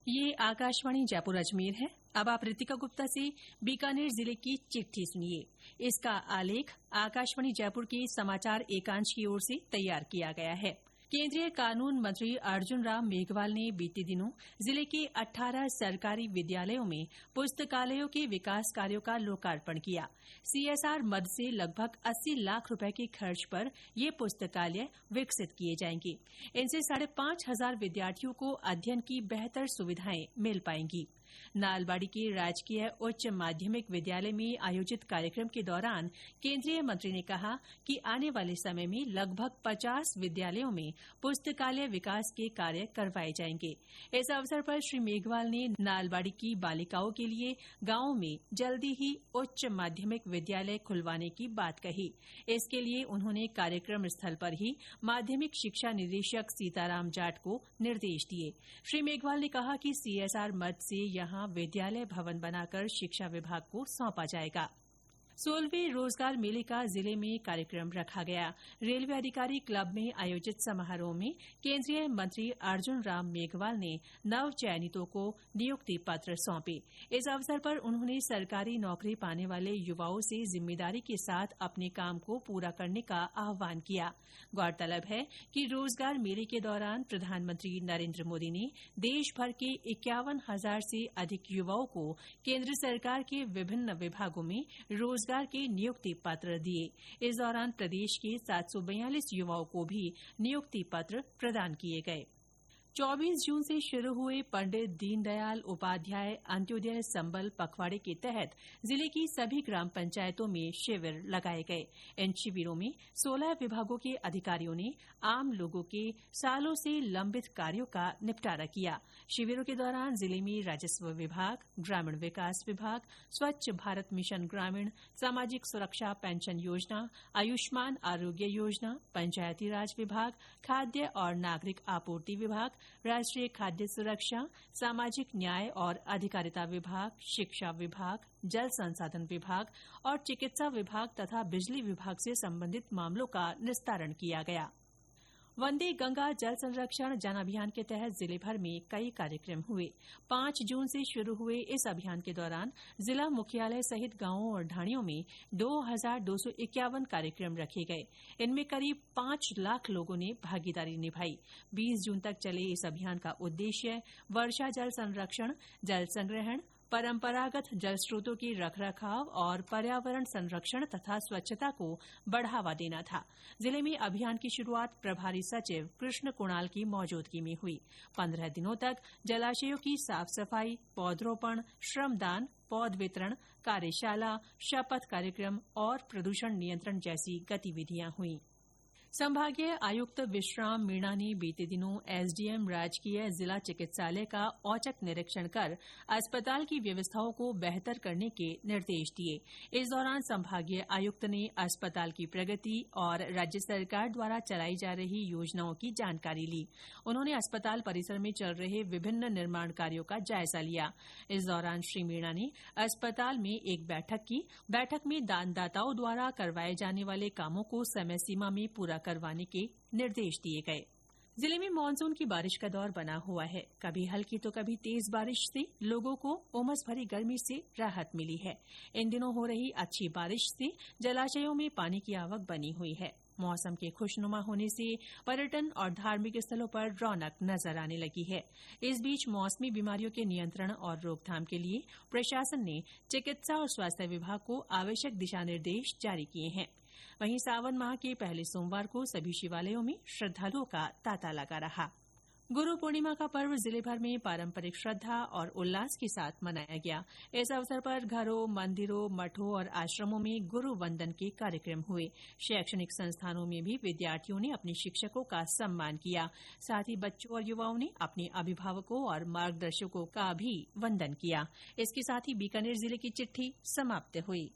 ये आकाशवाणी जयपुर अजमेर है। अब आप रितिका गुप्ता से बीकानेर जिले की चिट्ठी सुनिए। इसका आलेख आकाशवाणी जयपुर के समाचार एकांश की ओर से तैयार किया गया है। केंद्रीय कानून मंत्री अर्जुन राम मेघवाल ने बीते दिनों जिले के 18 सरकारी विद्यालयों में पुस्तकालयों के विकास कार्यों का लोकार्पण किया। सीएसआर मद से लगभग 80 लाख रुपए के खर्च पर ये पुस्तकालय विकसित किए जाएंगे। इनसे 5,500 विद्यार्थियों को अध्ययन की बेहतर सुविधाएं मिल पाएंगी। नालबाड़ी के राजकीय उच्च माध्यमिक विद्यालय में आयोजित कार्यक्रम के दौरान केंद्रीय मंत्री ने कहा कि आने वाले समय में लगभग 50 विद्यालयों में पुस्तकालय विकास के कार्य करवाए जाएंगे। इस अवसर पर श्री मेघवाल ने नालबाड़ी की बालिकाओं के लिए गांवों में जल्दी ही उच्च माध्यमिक विद्यालय खुलवाने की बात कही। इसके लिए उन्होंने कार्यक्रम स्थल पर ही माध्यमिक शिक्षा निदेशक सीताराम जाट को निर्देश दिए। श्री मेघवाल ने कहा कि सीएसआर मद से यहां विद्यालय भवन बनाकर शिक्षा विभाग को सौंपा जाएगा। 16वें रोजगार मेले का जिले में कार्यक्रम रखा गया। रेलवे अधिकारी क्लब में आयोजित समारोह में केंद्रीय मंत्री अर्जुन राम मेघवाल ने नव चयनितों को नियुक्ति पत्र सौंपे। इस अवसर पर उन्होंने सरकारी नौकरी पाने वाले युवाओं से जिम्मेदारी के साथ अपने काम को पूरा करने का आह्वान किया। गौरतलब है कि रोजगार मेले के दौरान प्रधानमंत्री नरेंद्र मोदी ने देश भर के 51,000 से अधिक युवाओं को केंद्र सरकार के विभिन्न विभागों में रोजगार के नियुक्ति पत्र दिए। इस दौरान प्रदेश के 742 युवाओं को भी नियुक्ति पत्र प्रदान किए गए। 24 जून से शुरू हुए पंडित दीनदयाल उपाध्याय अंत्योदय संबल पखवाड़े के तहत जिले की सभी ग्राम पंचायतों में शिविर लगाए गए। इन शिविरों में 16 विभागों के अधिकारियों ने आम लोगों के सालों से लंबित कार्यों का निपटारा किया। शिविरों के दौरान जिले में राजस्व विभाग, ग्रामीण विकास विभाग, स्वच्छ भारत मिशन ग्रामीण, सामाजिक सुरक्षा पेंशन योजना, आयुष्मान आरोग्य योजना, पंचायती राज विभाग, खाद्य और नागरिक आपूर्ति विभाग, राष्ट्रीय खाद्य सुरक्षा, सामाजिक न्याय और अधिकारिता विभाग, शिक्षा विभाग, जल संसाधन विभाग और चिकित्सा विभाग तथा बिजली विभाग से संबंधित मामलों का निस्तारण किया गया। वंदे गंगा जल संरक्षण जन अभियान के तहत जिले भर में कई कार्यक्रम हुए। 5 जून से शुरू हुए इस अभियान के दौरान जिला मुख्यालय सहित गांवों और ढाणियों में 2,251 कार्यक्रम रखे गए। इनमें करीब 5 लाख लोगों ने भागीदारी निभाई। 20 जून तक चले इस अभियान का उद्देश्य वर्षा जल संरक्षण, जल संग्रहण, परंपरागत जल स्रोतों की रखरखाव और पर्यावरण संरक्षण तथा स्वच्छता को बढ़ावा देना था। जिले में अभियान की शुरुआत प्रभारी सचिव कृष्ण कुणाल की मौजूदगी में हुई। 15 दिनों तक जलाशयों की साफ सफाई, पौधरोपण, श्रमदान, पौध वितरण, कार्यशाला, शपथ कार्यक्रम और प्रदूषण नियंत्रण जैसी गतिविधियां हुईं। संभागीय आयुक्त विश्राम मीणा ने बीते दिनों एसडीएम राजकीय जिला चिकित्सालय का औचक निरीक्षण कर अस्पताल की व्यवस्थाओं को बेहतर करने के निर्देश दिए। इस दौरान संभागीय आयुक्त ने अस्पताल की प्रगति और राज्य सरकार द्वारा चलाई जा रही योजनाओं की जानकारी ली। उन्होंने अस्पताल परिसर में चल रहे विभिन्न निर्माण कार्यों का जायजा लिया। इस दौरान श्री मीणा ने अस्पताल में एक बैठक की। बैठक में दानदाताओं द्वारा करवाए जाने वाले कामों को समय सीमा में पूरा करवाने के निर्देश दिए गए। जिले में मानसून की बारिश का दौर बना हुआ है। कभी हल्की तो कभी तेज बारिश से लोगों को उमस भरी गर्मी से राहत मिली है। इन दिनों हो रही अच्छी बारिश से जलाशयों में पानी की आवक बनी हुई है। मौसम के खुशनुमा होने से पर्यटन और धार्मिक स्थलों पर रौनक नजर आने लगी है। इस बीच मौसमी बीमारियों के नियंत्रण और रोकथाम के लिए प्रशासन ने चिकित्सा और स्वास्थ्य विभाग को आवश्यक दिशा निर्देश जारी किए हैं। वहीं सावन माह के पहले सोमवार को सभी शिवालयों में श्रद्धालुओं का तांता लगा रहा। गुरु पूर्णिमा का पर्व जिले भर में पारंपरिक श्रद्धा और उल्लास के साथ मनाया गया। इस अवसर पर घरों, मंदिरों, मठों और आश्रमों में गुरु वंदन के कार्यक्रम हुए। शैक्षणिक संस्थानों में भी विद्यार्थियों ने अपने शिक्षकों का सम्मान किया। साथ ही बच्चों और युवाओं ने अपने अभिभावकों और मार्गदर्शकों का भी वंदन किया। इसके साथ ही बीकानेर जिले की चिट्ठी समाप्त हुई।